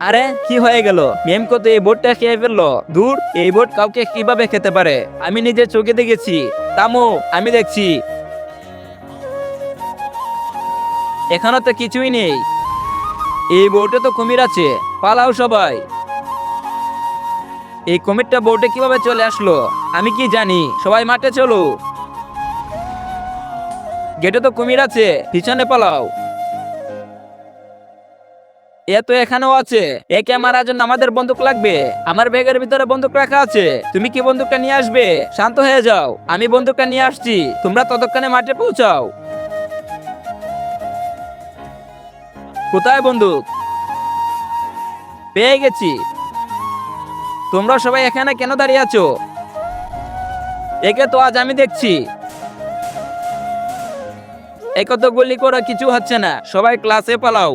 আরে কি হয়ে গেল? মেম কত এই বোর্ডটা খেয়ে ফেললো। দূর, এই বোর্ড কাউকে কিভাবে খেতে পারে? আমি নিজের চোখে দেখেছি। থামো, আমি দেখছি। এখানে তো কিছুই নেই। এই বোর্ডে তো কুমির আছে। পালাও সবাই। এই কুমিরটা বোর্ডে কিভাবে চলে আসলো আমি কি জানি। সবাই মাঠে চলো। গেটে তো কুমির আছে, পিছনে পালাও। এ তো এখানেও আছে। একে মারার জন্য আমাদের বন্দুক লাগবে। আমার ব্যাগের ভিতরে বন্দুক রাখা আছে। তুমি কি বন্দুকটা নিয়ে আসবে? শান্ত হয়ে যাও, আমি বন্দুকটা নিয়ে আসছি। তোমরা ততক্ষণে মাঠে পৌঁছাও। কোথায় বন্দুক? পেয়ে গেছি। তোমরা সবাই এখানে কেন দাঁড়িয়ে আছো? একে তো আজ আমি দেখছি। একে তো গুলি করা কিছু হচ্ছে না, সবাই ক্লাসে পালাও।